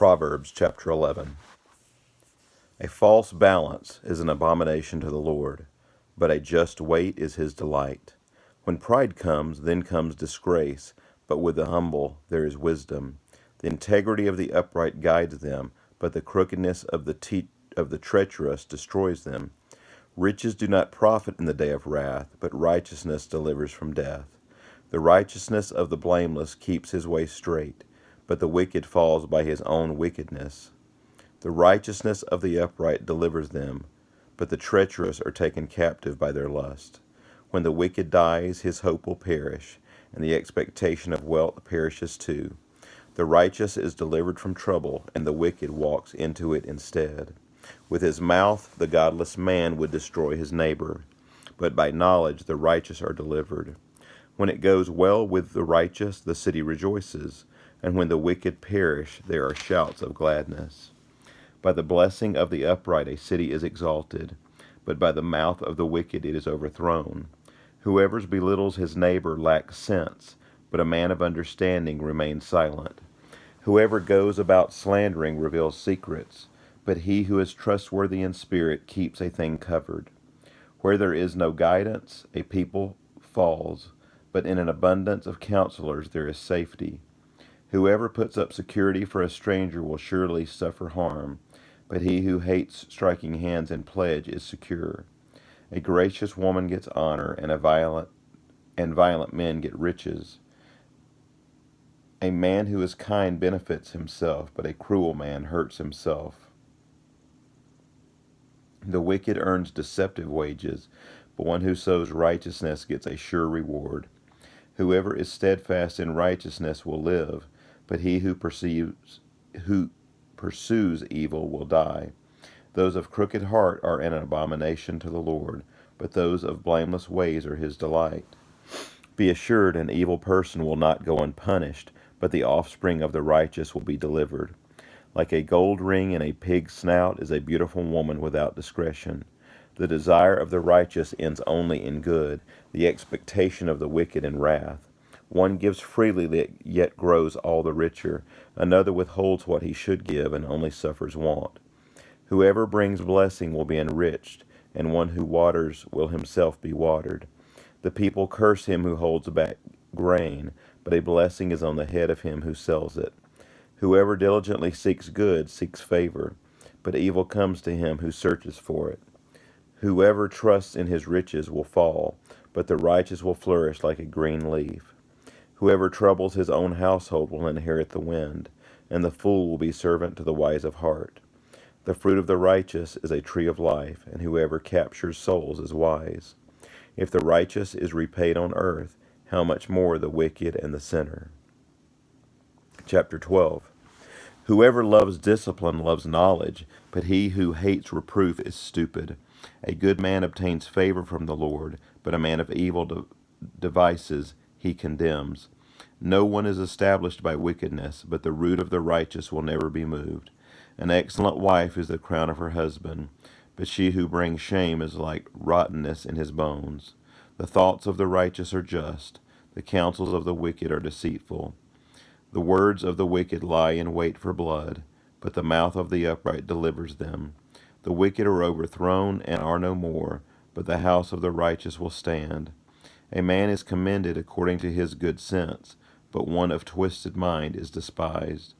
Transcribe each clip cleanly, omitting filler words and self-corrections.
Proverbs Chapter 11. A false balance is an abomination to the Lord, but a just weight is his delight. When pride comes, then comes disgrace, but with the humble there is wisdom. The integrity of the upright guides them, but the crookedness of the treacherous destroys them. Riches do not profit in the day of wrath, but righteousness delivers from death. The righteousness of the blameless keeps his way straight, but the wicked falls by his own wickedness. The righteousness of the upright delivers them, but the treacherous are taken captive by their lust. When the wicked dies, his hope will perish, and the expectation of wealth perishes too. The righteous is delivered from trouble, and the wicked walks into it instead. With his mouth the godless man would destroy his neighbor, but by knowledge the righteous are delivered. When it goes well with the righteous, the city rejoices, and when the wicked perish, there are shouts of gladness. By the blessing of the upright a city is exalted, but by the mouth of the wicked it is overthrown. Whoever belittles his neighbor lacks sense, but a man of understanding remains silent. Whoever goes about slandering reveals secrets, but he who is trustworthy in spirit keeps a thing covered. Where there is no guidance, a people falls, but in an abundance of counselors there is safety. Whoever puts up security for a stranger will surely suffer harm, but he who hates striking hands in pledge is secure. A gracious woman gets honor, and violent men get riches. A man who is kind benefits himself, but a cruel man hurts himself. The wicked earns deceptive wages, but one who sows righteousness gets a sure reward. Whoever is steadfast in righteousness will live, but he who pursues evil will die. Those of crooked heart are an abomination to the Lord, but those of blameless ways are his delight. Be assured, an evil person will not go unpunished, but the offspring of the righteous will be delivered. Like a gold ring in a pig's snout is a beautiful woman without discretion. The desire of the righteous ends only in good, the expectation of the wicked in wrath. One gives freely, yet grows all the richer. Another withholds what he should give, and only suffers want. Whoever brings blessing will be enriched, and one who waters will himself be watered. The people curse him who holds back grain, but a blessing is on the head of him who sells it. Whoever diligently seeks good seeks favor, but evil comes to him who searches for it. Whoever trusts in his riches will fall, but the righteous will flourish like a green leaf. Whoever troubles his own household will inherit the wind, and the fool will be servant to the wise of heart. The fruit of the righteous is a tree of life, and whoever captures souls is wise. If the righteous is repaid on earth, how much more the wicked and the sinner? Chapter 12. Whoever loves discipline loves knowledge, but he who hates reproof is stupid. A good man obtains favor from the Lord, but a man of evil devices he condemns. No one is established by wickedness, but the root of the righteous will never be moved. An excellent wife is the crown of her husband, but she who brings shame is like rottenness in his bones. The thoughts of the righteous are just, the counsels of the wicked are deceitful. The words of the wicked lie in wait for blood, but the mouth of the upright delivers them. The wicked are overthrown and are no more, but the house of the righteous will stand. A man is commended according to his good sense, but one of twisted mind is despised.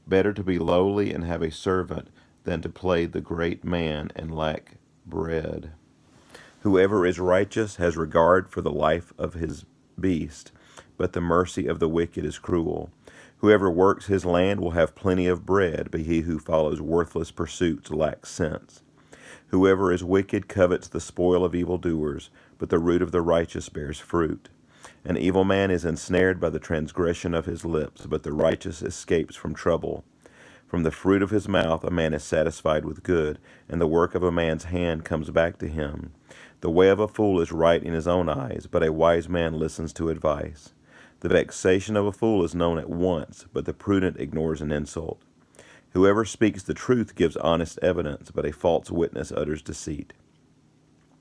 Better to be lowly and have a servant than to play the great man and lack bread. Whoever is righteous has regard for the life of his beast, but the mercy of the wicked is cruel. Whoever works his land will have plenty of bread, but he who follows worthless pursuits lacks sense. Whoever is wicked covets the spoil of evildoers, but the root of the righteous bears fruit. An evil man is ensnared by the transgression of his lips, but the righteous escapes from trouble. From the fruit of his mouth a man is satisfied with good, and the work of a man's hand comes back to him. The way of a fool is right in his own eyes, but a wise man listens to advice. The vexation of a fool is known at once, but the prudent ignores an insult. Whoever speaks the truth gives honest evidence, but a false witness utters deceit.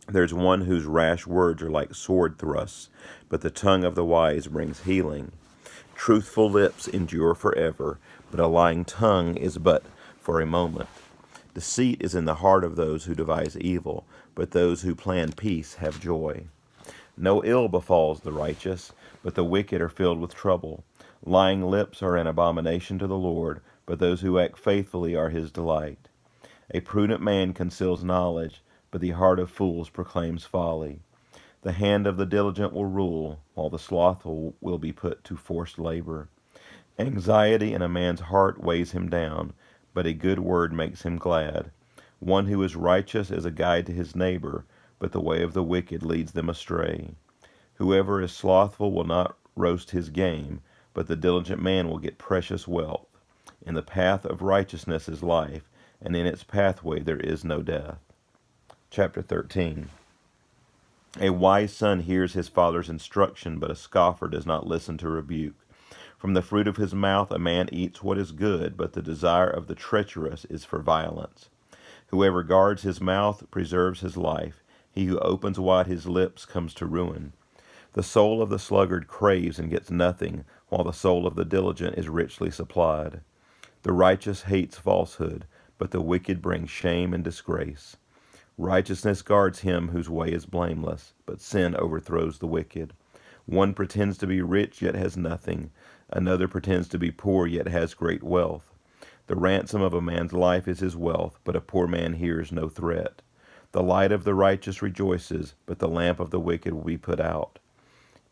There's one whose rash words are like sword thrusts, but the tongue of the wise brings healing. Truthful lips endure forever, but a lying tongue is but for a moment. Deceit is in the heart of those who devise evil, but those who plan peace have joy. No ill befalls the righteous, but the wicked are filled with trouble. Lying lips are an abomination to the Lord, but those who act faithfully are his delight. A prudent man conceals knowledge, but the heart of fools proclaims folly. The hand of the diligent will rule, while the slothful will be put to forced labor. Anxiety in a man's heart weighs him down, but a good word makes him glad. One who is righteous is a guide to his neighbor, but the way of the wicked leads them astray. Whoever is slothful will not roast his game, but the diligent man will get precious wealth. In the path of righteousness is life, and in its pathway there is no death. Chapter 13. A wise son hears his father's instruction, but a scoffer does not listen to rebuke. From the fruit of his mouth a man eats what is good, but the desire of the treacherous is for violence. Whoever guards his mouth preserves his life. He who opens wide his lips comes to ruin. The soul of the sluggard craves and gets nothing, while the soul of the diligent is richly supplied. The righteous hates falsehood, but the wicked bring shame and disgrace. Righteousness guards him whose way is blameless, but sin overthrows the wicked. One pretends to be rich, yet has nothing. Another pretends to be poor, yet has great wealth. The ransom of a man's life is his wealth, but a poor man hears no threat. The light of the righteous rejoices, but the lamp of the wicked will be put out.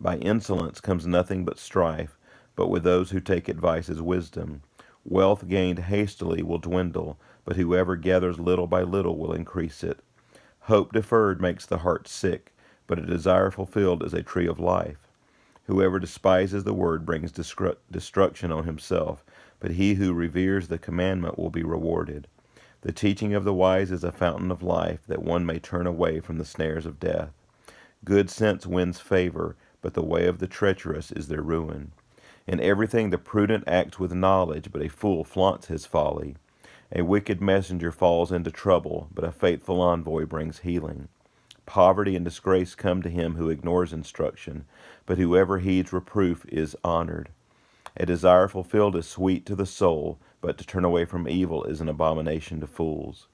By insolence comes nothing but strife, but with those who take advice is wisdom. Wealth gained hastily will dwindle, but whoever gathers little by little will increase it. Hope deferred makes the heart sick, but a desire fulfilled is a tree of life. Whoever despises the word brings destruction on himself, but he who reveres the commandment will be rewarded. The teaching of the wise is a fountain of life, that one may turn away from the snares of death. Good sense wins favor, but the way of the treacherous is their ruin. In everything the prudent acts with knowledge, but a fool flaunts his folly. A wicked messenger falls into trouble, but a faithful envoy brings healing. Poverty and disgrace come to him who ignores instruction, but whoever heeds reproof is honored. A desire fulfilled is sweet to the soul, but to turn away from evil is an abomination to fools.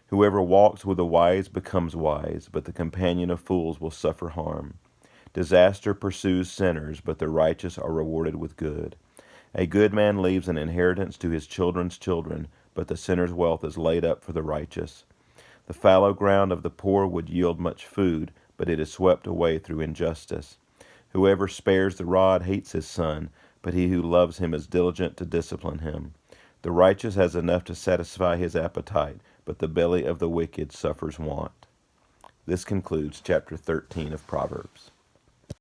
Whoever walks with the wise becomes wise, but the companion of fools will suffer harm. Disaster pursues sinners, but the righteous are rewarded with good. A good man leaves an inheritance to his children's children, but the sinner's wealth is laid up for the righteous. The fallow ground of the poor would yield much food, but it is swept away through injustice. Whoever spares the rod hates his son, but he who loves him is diligent to discipline him. The righteous has enough to satisfy his appetite, but the belly of the wicked suffers want. This concludes chapter 13 of Proverbs.